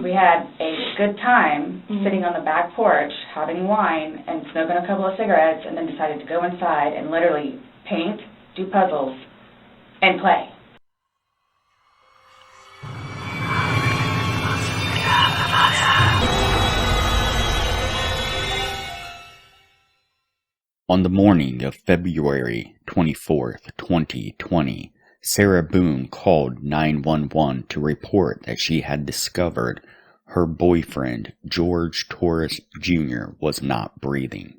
We had a good time sitting on the back porch, having wine, and smoking a couple of cigarettes, and then decided to go inside and literally paint, do puzzles, and play. On the morning of February 24th, 2020, Sarah Boone called 911 to report that she had discovered her boyfriend, Jorge Torres Jr, was not breathing.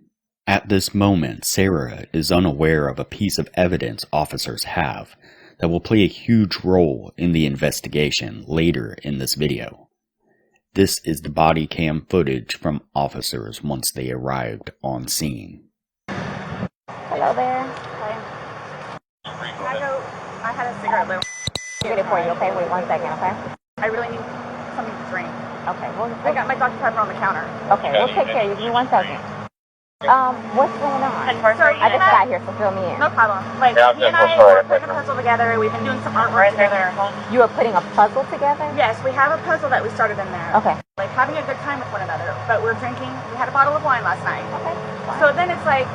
At this moment, Sarah is unaware of a piece of evidence officers have that will play a huge role in the investigation later in this video. This is the body cam footage from officers once they arrived on scene. Hello there. Hi. I had a cigarette left. I'll get it for you, okay? Wait 1 second, okay? I really need something to drink. Okay. Well, I got my Dr. Pepper on the counter. Okay, we'll take care of you. Give me 1 second. What's going on? So I just got here, so fill me in. No problem. Like, he and I were putting a puzzle together. We've been doing some artwork together. You are putting a puzzle together? Yes, we have a puzzle that we started in there. Okay. Like, having a good time with one another. But we're drinking. We had a bottle of wine last night. Okay. Fine. So then it's like,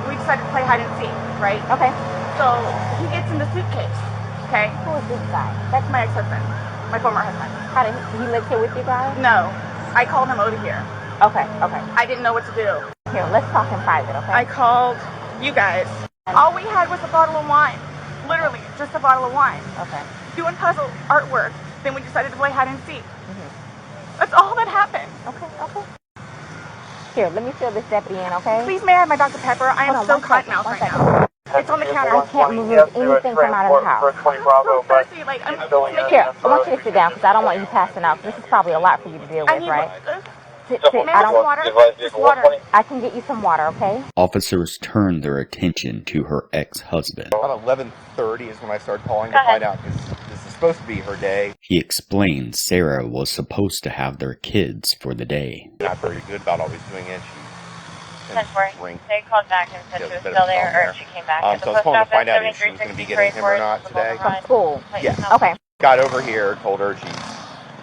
we decided to play hide and seek, right? Okay. So he gets in the suitcase, okay? Who is this guy? That's my ex-husband, my former husband. How did he live here with you guys? No, I called him over here. Okay, okay. I didn't know what to do. Here, let's talk in private, okay? I called you guys. All we had was a bottle of wine. Literally, just a bottle of wine. Okay. Doing puzzle artwork. Then we decided to play hide and seek. That's all that happened. Okay, okay. Here, let me fill this deputy in, okay? Please may I have my Dr. Pepper? I am so cotton mouth right now. It's on the counter. I can't remove anything from out of the house. I'm so thirsty. Like, I'm Here, I want you to sit down because I don't want you passing out. This is probably a lot for you to deal with, right? Sit. I don't water. Just water. I can get you some water, okay? Officers turned their attention to her ex-husband. About 11:30 is when I started calling to find out because this is supposed to be her day. He explained Sarah was supposed to have their kids for the day. Not very good about always doing it. She drink. They called back and said she was still there, or she came back. So I was calling to find out if she was going to be getting him or not today. From school? Yes. Okay. Got over here, told her she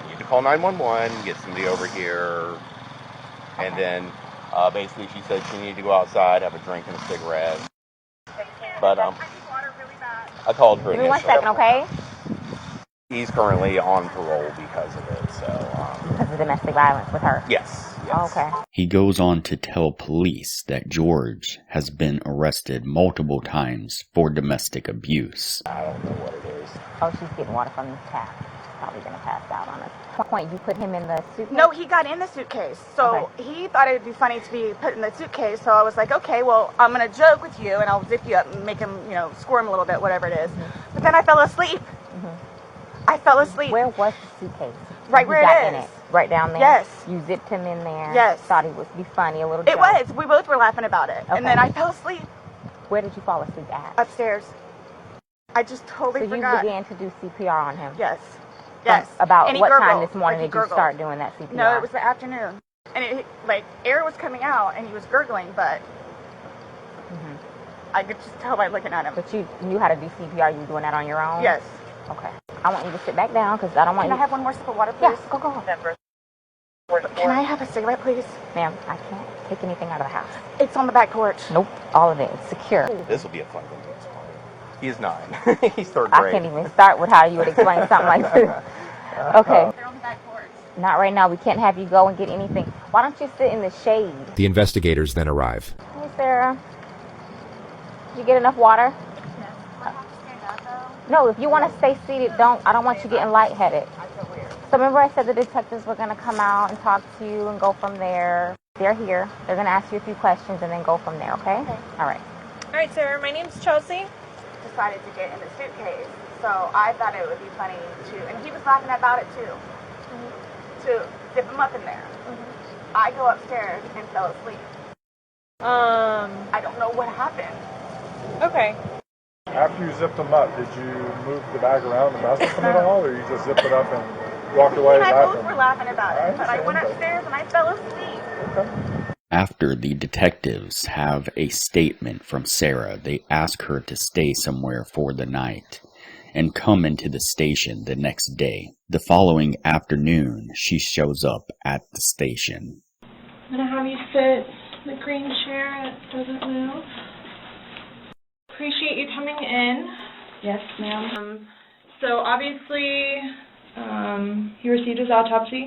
needed to call 911, get somebody over here. And then basically she said she needed to go outside, have a drink and a cigarette. But I called her. Give me 1 second, okay? He's currently on parole because of it, so... Because of domestic violence with her? Yes. Okay. He goes on to tell police that George has been arrested multiple times for domestic abuse. I don't know what it is. Oh, she's getting water from the tap. Probably going to pass out on us. At what point you put him in the suitcase? No, he got in the suitcase. So he thought it would be funny to be put in the suitcase. So I was like, okay, well, I'm going to joke with you and I'll zip you up and make him, squirm a little bit, whatever it is. But then I fell asleep. I fell asleep. Where was the suitcase? Right where it is. Right down there? Yes. You zipped him in there? Yes. Thought he would be funny, a little It joke. was. We both were laughing about it. Okay. And then I fell asleep. Where did you fall asleep at? Upstairs. I just totally forgot. So you began to do CPR on him? Yes. Yes. About and what gurgled. time this morning did you start doing that CPR? No, it was the afternoon. And it, air was coming out and he was gurgling, but I could just tell by looking at him. But you knew how to do CPR? You were doing that on your own? Yes. Okay. I want you to sit back down because I don't want Can I have one more sip of water, please? Yes, go. Can I have a cigarette, please? Ma'am, I can't take anything out of the house. It's on the back porch. Nope, all of it. It's secure. This will be a fun one to explain. He's 9. He's third grade. I can't even start with how you would explain something like this. Okay. They're on the back porch. Not right now. We can't have you go and get anything. Why don't you sit in the shade? The investigators then arrive. Hey, Sarah. Did you get enough water? Yes. Do I have to stand up, though? No, if you want to stay seated, don't. I don't want you getting lightheaded. I feel weird. So remember I said the detectives were going to come out and talk to you and go from there. They're here. They're going to ask you a few questions and then go from there, okay? All right. All right, Sarah, my name's Chelsea. Decided to get in the suitcase. So I thought it would be funny to, and he was laughing about it too, to zip him up in there. I go upstairs and fell asleep. I don't know what happened. Okay. After you zipped them up, did you move the bag around and mess with them at all, or you just zipped it up and walked away And I both laughing? were laughing about it, but I went upstairs and I fell asleep. Okay. After the detectives have a statement from Sarah, they ask her to stay somewhere for the night and come into the station the next day. The following afternoon, she shows up at the station. I'm going to have you sit in the green chair that doesn't move. Appreciate you coming in. Yes, ma'am. So obviously, he received his autopsy.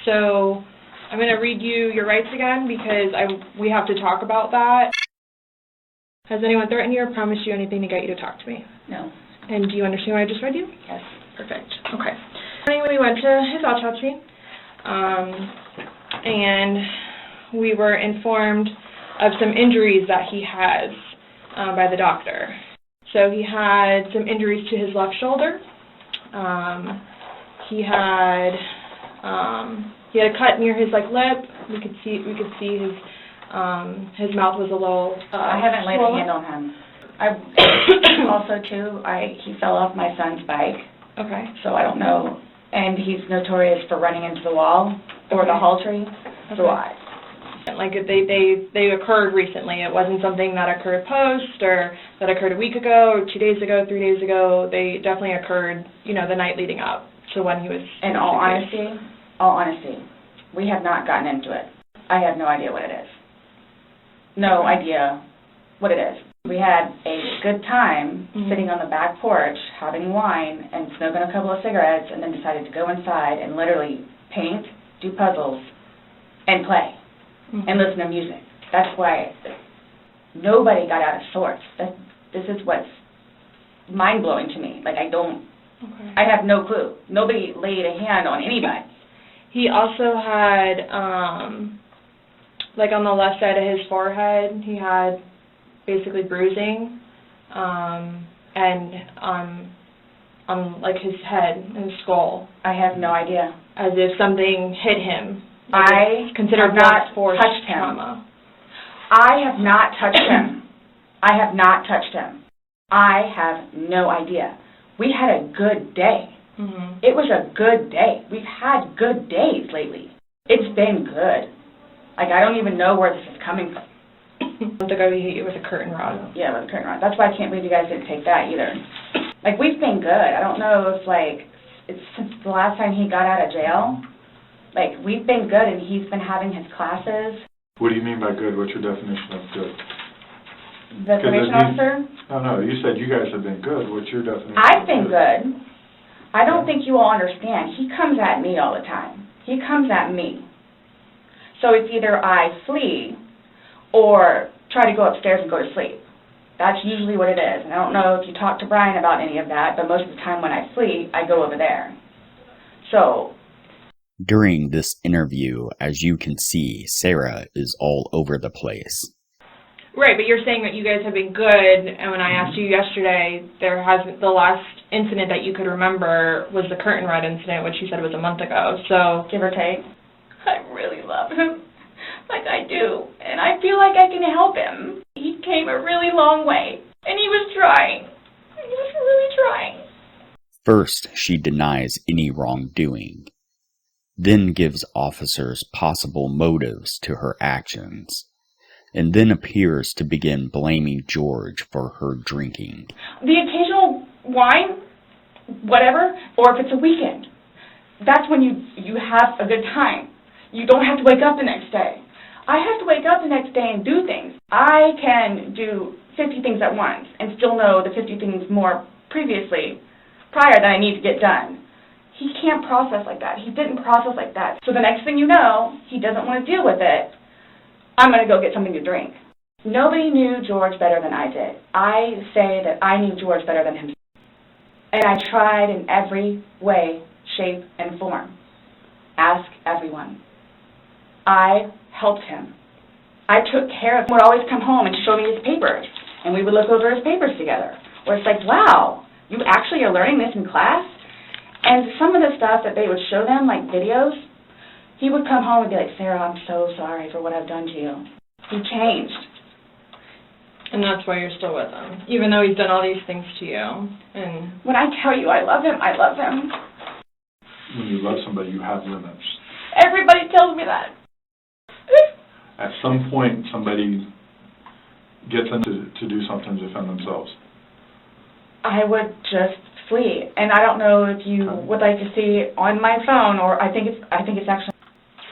So I'm going to read you your rights again because we have to talk about that. Has anyone threatened you or promised you anything to get you to talk to me? No. And do you understand what I just read you? Yes. Perfect. Okay. We went to his autopsy, and we were informed of some injuries that he has by the doctor. So he had some injuries to his left shoulder. He had a cut near his lip. We could see his mouth was a little. I haven't laid a swollen. hand on him. Also too, he fell off my son's bike. Okay. So I don't know, and he's notorious for running into the wall or the hall tree. So they occurred recently. It wasn't something that occurred post or that occurred a week ago or 2 days ago, 3 days ago. They definitely occurred, the night leading up to when he was. In all honesty, we have not gotten into it. I have no idea what it is. No idea what it is. We had a good time sitting on the back porch, having wine, and smoking a couple of cigarettes, and then decided to go inside and literally paint, do puzzles, and play, and listen to music. That's why nobody got out of sorts. This is what's mind-blowing to me. I have no clue. Nobody laid a hand on anybody. He also had, on the left side of his forehead, he had basically bruising, and on his head and his skull. I have no idea. As if something hit him. I considered have not force touched him. trauma. I have not touched him. I have not touched him. I have no idea. We had a good day. It was a good day. We've had good days lately. It's been good. I don't even know where this is coming from. The guy we hit you with a curtain rod. Yeah, with a curtain rod. That's why I can't believe you guys didn't take that either. We've been good. I don't know if, it's since the last time he got out of jail. We've been good, and he's been having his classes. What do you mean by good? What's your definition of good? The probation officer? No, you said you guys have been good. What's your definition I've been good. I don't think you all understand. He comes at me all the time. He comes at me. So it's either I flee or try to go upstairs and go to sleep. That's usually what it is. And I don't know if you talk to Brian about any of that, but most of the time when I flee, I go over there. So during this interview, as you can see, Sarah is all over the place. Right, but you're saying that you guys have been good, and when I asked you yesterday, the last incident that you could remember was the curtain rod incident, which you said was a month ago, so. Give or take. I really love him, I do, and I feel like I can help him. He came a really long way, and he was trying. He was really trying. First, she denies any wrongdoing, then gives officers possible motives to her actions, and then appears to begin blaming George for her drinking. The occasional wine, whatever, or if it's a weekend, that's when you have a good time. You don't have to wake up the next day. I have to wake up the next day and do things. I can do 50 things at once and still know the 50 things prior that I need to get done. He can't process like that. He didn't process like that. So the next thing you know, he doesn't want to deal with it. I'm going to go get something to drink. Nobody knew George better than I did. I say that I knew George better than him. And I tried in every way, shape, and form. Ask everyone. I helped him. I took care of him. He would always come home and show me his papers, and we would look over his papers together. Where it's wow, you actually are learning this in class? And some of the stuff that they would show them, videos, he would come home and be like, Sarah, I'm so sorry for what I've done to you. He changed. And that's why you're still with him, even though he's done all these things to you. And when I tell you I love him, I love him. When you love somebody, you have limits. Everybody tells me that. At some point, somebody gets them to do something to defend themselves. I would just sweet. And I don't know if you would like to see on my phone, or I think it's actually.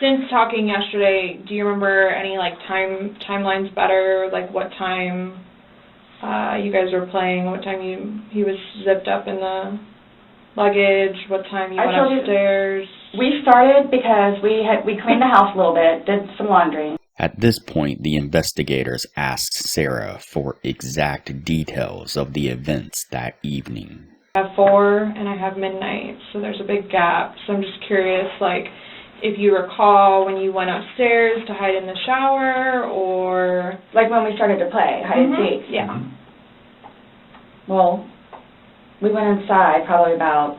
Since talking yesterday, do you remember any like timelines better? Like what time you guys were playing? What time he was zipped up in the luggage? What time you went upstairs? We started because we cleaned the house a little bit, did some laundry. At this point, the investigators asked Sarah for exact details of the events that evening. I have 4 and I have midnight, so there's a big gap. So I'm just curious, like, if you recall when you went upstairs to hide in the shower, or like when we started to play hide and seek. Yeah. Well, we went inside probably about,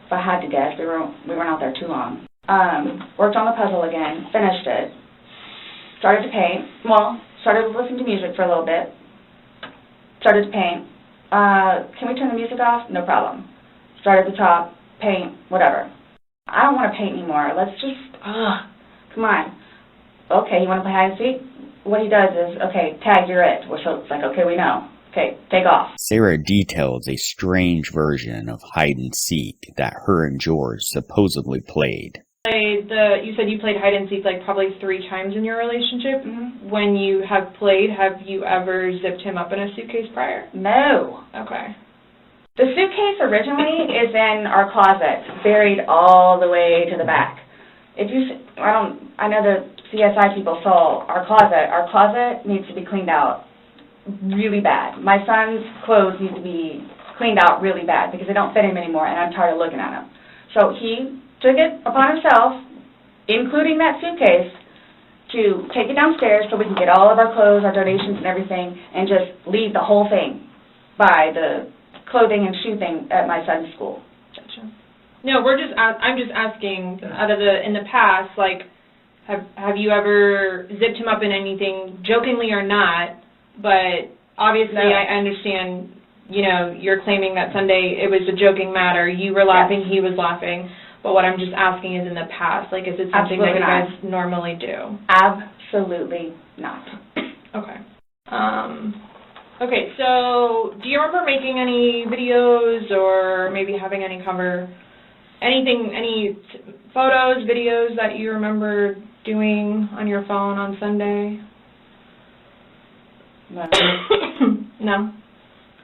if I had to guess, we weren't out there too long. Worked on the puzzle again, finished it. Started to paint. Well, started to listen to music for a little bit. Started to paint. Can we turn the music off? No problem. Started at the top, paint, whatever. I don't want to paint anymore. Let's just, come on. Okay, you want to play hide and seek? What he does is, okay, tag, you're it. So it's like, okay, we know. Okay, take off. Sarah details a strange version of hide and seek that her and George supposedly played. You said you played hide and seek like probably 3 times in your relationship. When you have played, have you ever zipped him up in a suitcase prior? No. Okay. The suitcase originally is in our closet, buried all the way to the back. I know the CSI people saw our closet. Our closet needs to be cleaned out really bad. My son's clothes need to be cleaned out really bad because they don't fit him anymore, and I'm tired of looking at them. So he took it upon himself, including that suitcase, to take it downstairs so we can get all of our clothes, our donations and everything, and just leave the whole thing by the clothing and shoe thing at my son's school. Gotcha. No, I'm just asking, in the past, like, have you ever zipped him up in anything, jokingly or not, but obviously no. I understand, you're claiming that Sunday it was a joking matter, you were laughing, yes. He was laughing, but what I'm just asking is in the past, like, is it something Absolutely that you guys not. Normally do? Absolutely not. Okay. Okay, so do you remember making any videos or maybe having any photos, videos that you remember doing on your phone on Sunday? No. No?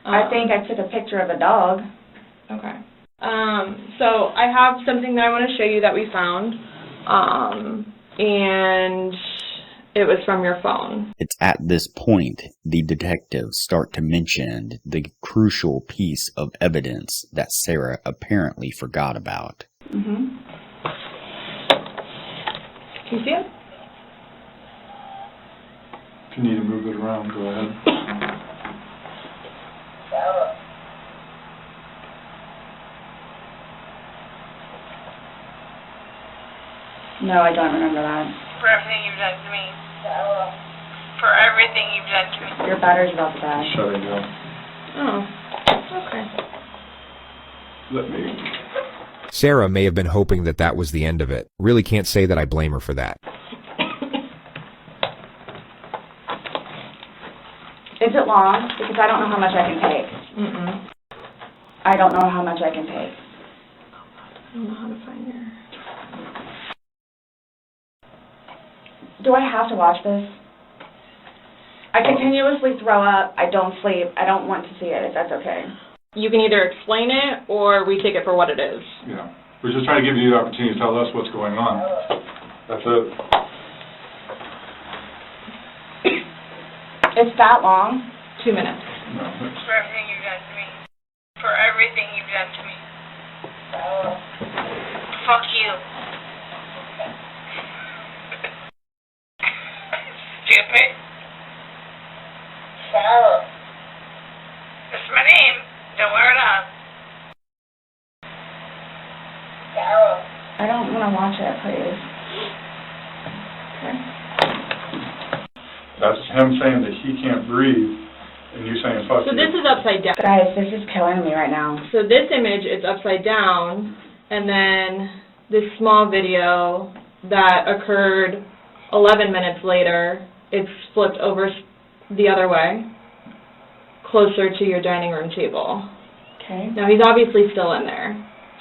I think I took a picture of a dog. Okay. So I have something that I want to show you that we found, and it was from your phone. It's at this point the detectives start to mention the crucial piece of evidence that Sarah apparently forgot about. Mm-hmm. Can you see it? If you need to move it around, go ahead. No, I don't remember that. For everything you've done to me. For everything you've done to me. Your battery's about to die. Shut it down. Oh, okay. Let me. Sarah may have been hoping that was the end of it. Really can't say that I blame her for that. Is it long? Because I don't know how much I can take. Mm-mm. I don't know how much I can take. I don't know how to find your... Do I have to watch this? I continuously throw up. I don't sleep. I don't want to see it, if that's okay. You can either explain it or we take it for what it is. Yeah. We're just trying to give you the opportunity to tell us what's going on. That's it. It's that long? 2 minutes. No. For everything you've done to me. For everything you've done to me. Fuck you. Stupid. Sarah. That's my name. Don't wear it up. Sarah. I don't want to watch it, please. Okay. That's him saying that he can't breathe, and you saying fuck you. So this is upside down. Guys, this is killing me right now. So this image is upside down, and then this small video that occurred 11 minutes later, it's flipped over the other way, closer to your dining room table. Okay. Now, he's obviously still in there.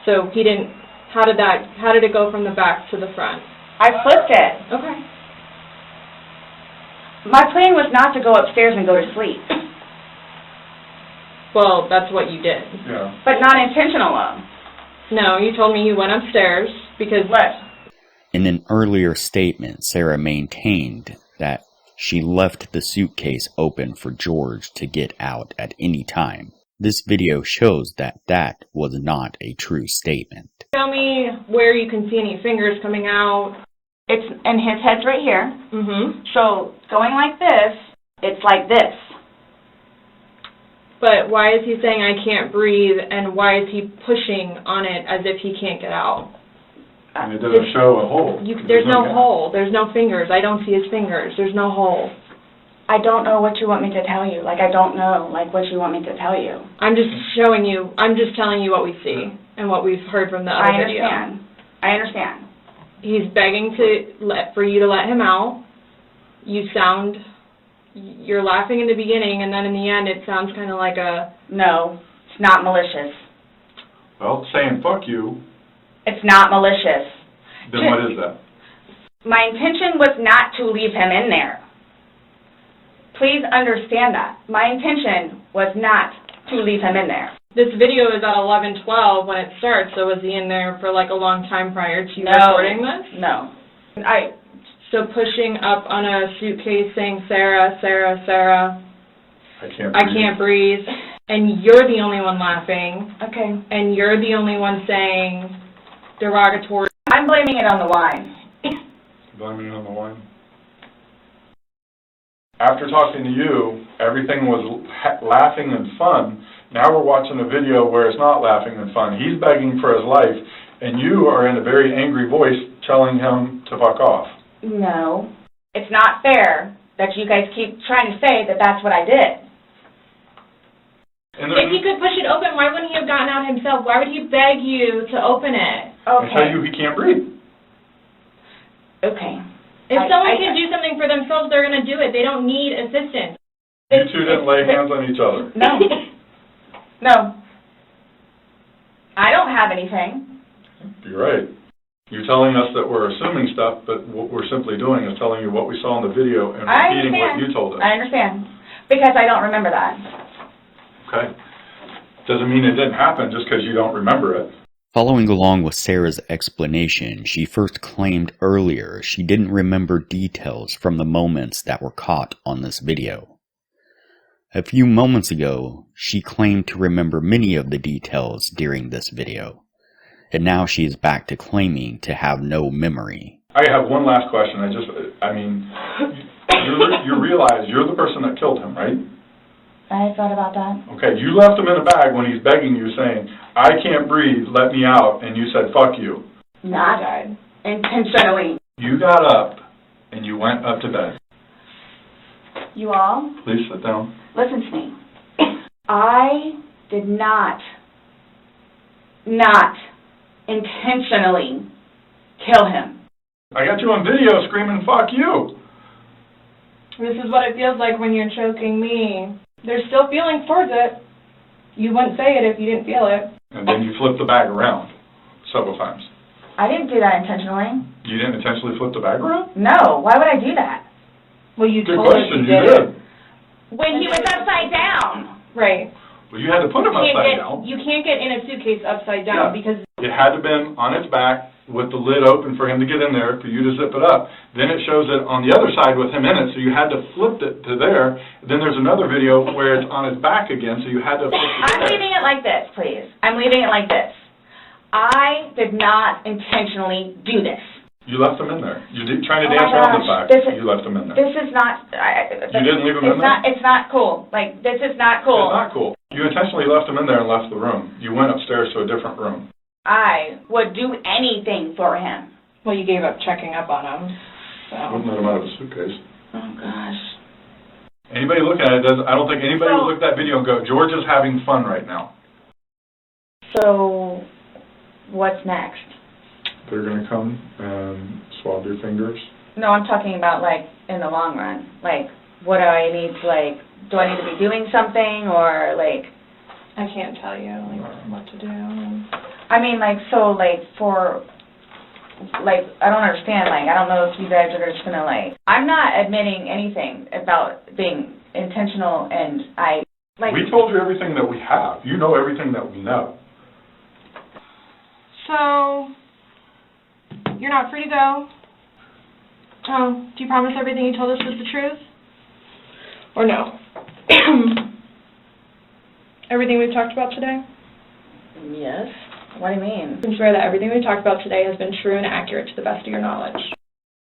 So he didn't, how did it go from the back to the front? I flipped it. Okay. My plan was not to go upstairs and go to sleep. Well, that's what you did. Yeah. But not intentional. No, you told me you went upstairs because... What? In an earlier statement, Sarah maintained that she left the suitcase open for George to get out at any time. This video shows that that was not a true statement. Tell me where you can see any fingers coming out. It's, and his head's right here. Mm-hmm. So, going like this, it's like this. But why is he saying I can't breathe, and why is he pushing on it as if he can't get out? And it doesn't show a hole. There's no hole. There's no fingers. I don't see his fingers. There's no hole. I don't know what you want me to tell you. Like, I don't know, like, what you want me to tell you. I'm just showing you, I'm just telling you what we see and what we've heard from the other video. I understand. He's begging for you to let him out. You're laughing in the beginning, and then in the end it sounds kind of like a... No, it's not malicious. Well, saying fuck you. It's not malicious. Then what is that? My intention was not to leave him in there. Please understand that. My intention was not to leave him in there. This video is at 11:12 when it starts, so was he in there for like a long time prior to you recording this? No. So pushing up on a suitcase saying, Sarah, Sarah, Sarah, I can't breathe, and you're the only one laughing. Okay. And you're the only one saying derogatory. I'm blaming it on the wine. Blaming it on the wine? After talking to you, everything was laughing and fun. Now we're watching a video where it's not laughing and fun. He's begging for his life, and you are in a very angry voice telling him to fuck off. No. It's not fair that you guys keep trying to say that that's what I did. If he could push it open, why wouldn't he have gotten out himself? Why would he beg you to open it? Okay. I tell you he can't breathe. Okay. If someone can do something for themselves, they're going to do it. They don't need assistance. You two didn't lay hands on each other. No. No. I don't have anything. You're right. You're telling us that we're assuming stuff, but what we're simply doing is telling you what we saw in the video and repeating what you told us. I understand. Because I don't remember that. Okay. Doesn't mean it didn't happen just because you don't remember it. Following along with Sarah's explanation, she first claimed earlier she didn't remember details from the moments that were caught on this video. A few moments ago, she claimed to remember many of the details during this video, and now she is back to claiming to have no memory. I have one last question. You realize you're the person that killed him, right? I thought about that. Okay, you left him in a bag when he's begging you, saying, I can't breathe, let me out, and you said, fuck you. Not intentionally. You got up, and you went up to bed. You all? Please sit down. Listen to me. I did not intentionally kill him. I got you on video screaming, fuck you. This is what it feels like when you're choking me. There's still feelings towards it. You wouldn't say it if you didn't feel it. And then you flipped the bag around several times. I didn't do that intentionally. You didn't intentionally flip the bag around? No. Why would I do that? Well, you Good told us question, you you did. When he was upside down. Right. Well, you had to put him upside down. You can't get in a suitcase upside down because... It had to have been on its back with the lid open for him to get in there, for you to zip it up. Then it shows it on the other side with him in it, so you had to flip it to there. Then there's another video where it's on his back again, so you had to flip it I'm leaving it like this, please. I'm leaving it like this. I did not intentionally do this. You left him in there. You did trying to dance around the fact you left him in there. This is not... You didn't leave him in there? It's not cool. Like, this is not cool. It's not cool. You intentionally left him in there and left the room. You went upstairs to a different room. I would do anything for him. Well, you gave up checking up on him. So. Wouldn't let him out of a suitcase. Oh, gosh. Anybody looking at it, I don't think anybody would look at that video and go, George is having fun right now. So, what's next? They're going to come and swab your fingers. No, I'm talking about, like, in the long run. Like, what do I need to, like, do I need to be doing something or, like... I can't tell you, like, what to do. I mean, like, so, like, I don't understand, like, I don't know if you guys are just gonna, like, I'm not admitting anything about being intentional, and We told you everything that we have. You know everything that we know. So, you're not free to go. Oh, do you promise everything you told us was the truth? Or no? Everything we've talked about today? Yes. What do you mean? You can swear that everything we've talked about today has been true and accurate to the best of your knowledge.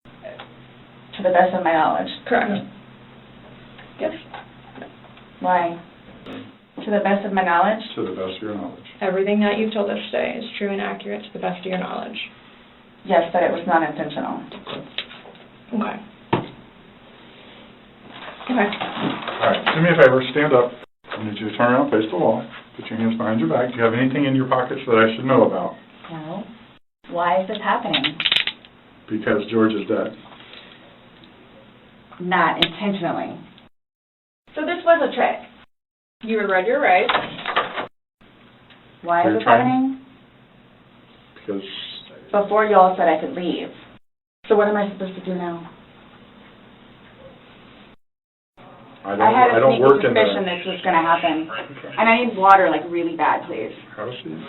To the best of my knowledge. Correct. Yes. Why? To the best of my knowledge? To the best of your knowledge. Everything that you've told us today is true and accurate to the best of your knowledge. Yes, but it was not intentional. Okay. Okay. All right, do me a favor, stand up. I need you to turn around, face the wall, put your hands behind your back. Do you have anything in your pockets that I should know about? No. Why is this happening? Because George is dead. Not intentionally. So this was a trick. You were read your rights. Why is You're this trying- happening? Because Before you all said I could leave. So what am I supposed to do now? I had a don't sneaky work in suspicion there. this was going to happen. And I need water, like, really bad, please. Have a seat.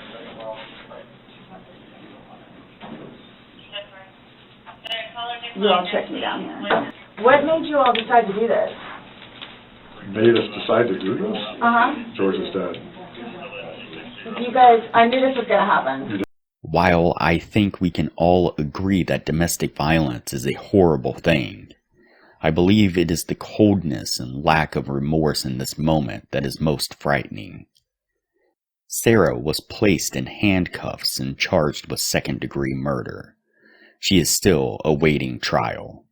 You all tricked me down here. What made you all decide to do this? Made us decide to do this? Uh-huh. George is dead. You guys, I knew this was going to happen. While I think we can all agree that domestic violence is a horrible thing, I believe it is the coldness and lack of remorse in this moment that is most frightening. Sarah was placed in handcuffs and charged with second-degree murder. She is still awaiting trial.